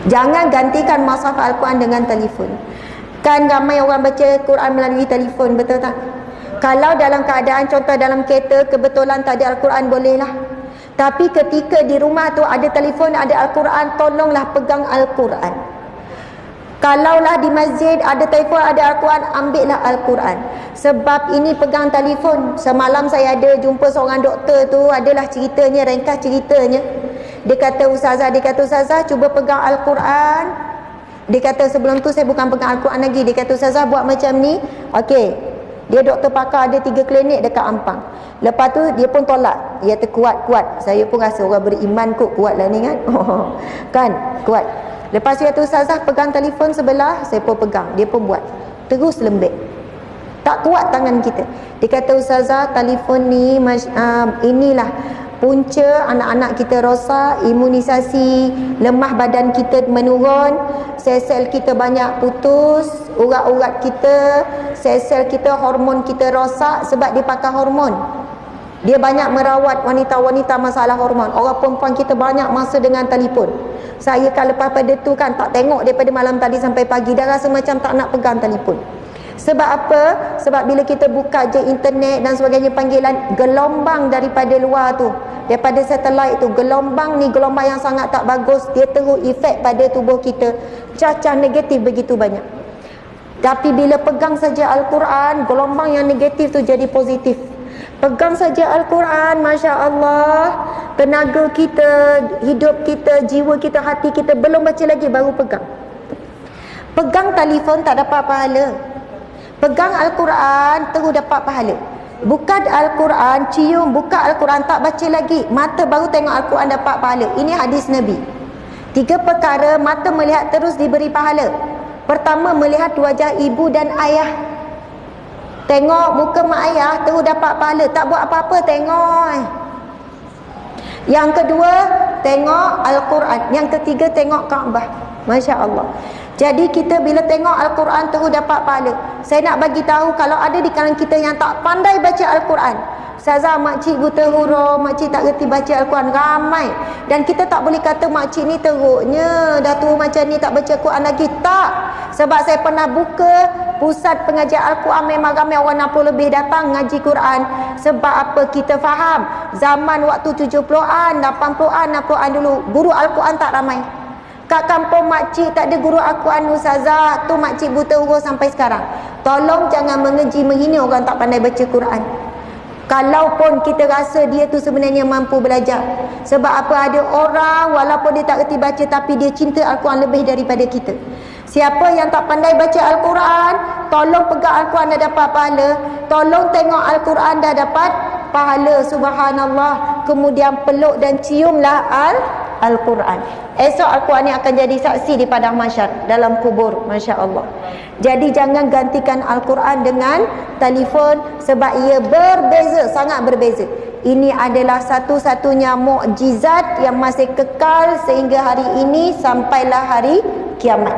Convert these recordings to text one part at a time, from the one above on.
Jangan gantikan mushaf Al-Quran dengan telefon. Kan ramai orang baca Quran melalui telefon, betul tak? Kalau dalam keadaan contoh dalam kereta kebetulan tak ada Al-Quran, bolehlah. Tapi ketika di rumah tu ada telefon, ada Al-Quran, tolonglah pegang Al-Quran. Kalaulah di masjid ada telefon, ada Al-Quran, ambillah Al-Quran. Sebab ini pegang telefon. Semalam saya ada jumpa seorang doktor tu, adalah ceritanya, ringkas ceritanya. Dia kata ustazah, cuba pegang Al-Quran. Dia kata sebelum tu saya bukan pegang Al-Quran lagi. Dia kata ustazah buat macam ni. Okey. Dia doktor pakar, ada 3 klinik dekat Ampang. Lepas tu dia pun tolak. Dia kata kuat. Saya pun rasa orang beriman kot, kuat lah ni kan. Kan, kuat. Lepas tu dia kata ustazah pegang telefon sebelah. Saya pun pegang. Dia pun buat. Terus lembek. Tak kuat tangan kita. Dia kata ustazah telefon ni inilah punca anak-anak kita rosak, imunisasi, lemah badan kita menurun, sel-sel kita banyak putus, urat-urat kita, sel-sel kita, hormon kita rosak sebab dia pakai hormon. Dia banyak merawat wanita-wanita masalah hormon. Orang perempuan kita banyak masa dengan telefon. Saya kan lepas pada tu kan tak tengok daripada malam tadi sampai pagi, dah rasa macam tak nak pegang telefon. Sebab apa? Sebab bila kita buka je internet dan sebagainya, panggilan gelombang daripada luar tu, daripada satelit tu, gelombang ni gelombang yang sangat tak bagus. Dia terus efek pada tubuh kita, cacah negatif begitu banyak. Tapi bila pegang saja Al-Quran, gelombang yang negatif tu jadi positif. Pegang saja Al-Quran, Masya Allah, tenaga kita, hidup kita, jiwa kita, hati kita, belum baca lagi baru pegang. Pegang telefon tak dapat pahala. Pegang Al-Quran terus dapat pahala. Buka Al-Quran, cium, buka Al-Quran, tak baca lagi, mata baru tengok Al-Quran dapat pahala. Ini hadis Nabi. 3 perkara mata melihat terus diberi pahala. Pertama, melihat wajah ibu dan ayah. Tengok muka mak ayah terus dapat pahala. Tak buat apa-apa, tengok. Yang kedua, tengok Al-Quran. Yang ketiga, tengok Kaabah. Masya Allah. Jadi kita bila tengok Al-Quran terus dapat pahala. Saya nak bagi tahu kalau ada di kalangan kita yang tak pandai baca Al-Quran. Ustazah, makcik buta huruf, makcik tak reti baca Al-Quran, ramai. Dan kita tak boleh kata makcik ni teruknya, dah tua macam ni tak baca Al-Quran lagi. Tak. Sebab saya pernah buka pusat pengajian Al-Quran, memang ramai orang 60 lebih datang ngaji Quran. Sebab apa? Kita faham zaman waktu 70-an, 80-an, 60-an dulu, guru Al-Quran tak ramai. Kat kampung makcik tak ada guru Al-Quran, ustazah. Tu makcik buta huruf sampai sekarang. Tolong jangan mengeji, menghina orang tak pandai baca Quran. Kalaupun kita rasa dia tu sebenarnya mampu belajar. Sebab apa? Ada orang walaupun dia tak reti baca, tapi dia cinta Al-Quran lebih daripada kita. Siapa yang tak pandai baca Al-Quran, tolong pegang Al-Quran dah dapat pahala. Tolong tengok Al-Quran dah dapat pahala. Subhanallah. Kemudian peluk dan ciumlah Al-Quran. Esok Al-Quran ni akan jadi saksi di padang mahsyar, dalam kubur. Masya Allah. Jadi jangan gantikan Al-Quran dengan telefon, sebab ia berbeza, sangat berbeza. Ini adalah satu-satunya mukjizat yang masih kekal sehingga hari ini sampailah hari kiamat.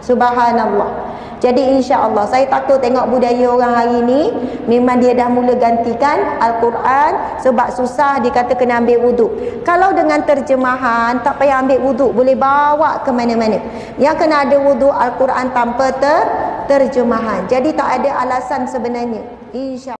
Subhanallah. Jadi insya-Allah, saya takut tengok budaya orang hari ini, memang dia dah mula gantikan Al-Quran sebab susah, dia kata kena ambil wuduk. Kalau dengan terjemahan tak payah ambil wuduk, boleh bawa ke mana-mana. Yang kena ada wuduk Al-Quran tanpa terjemahan. Jadi tak ada alasan sebenarnya. Insya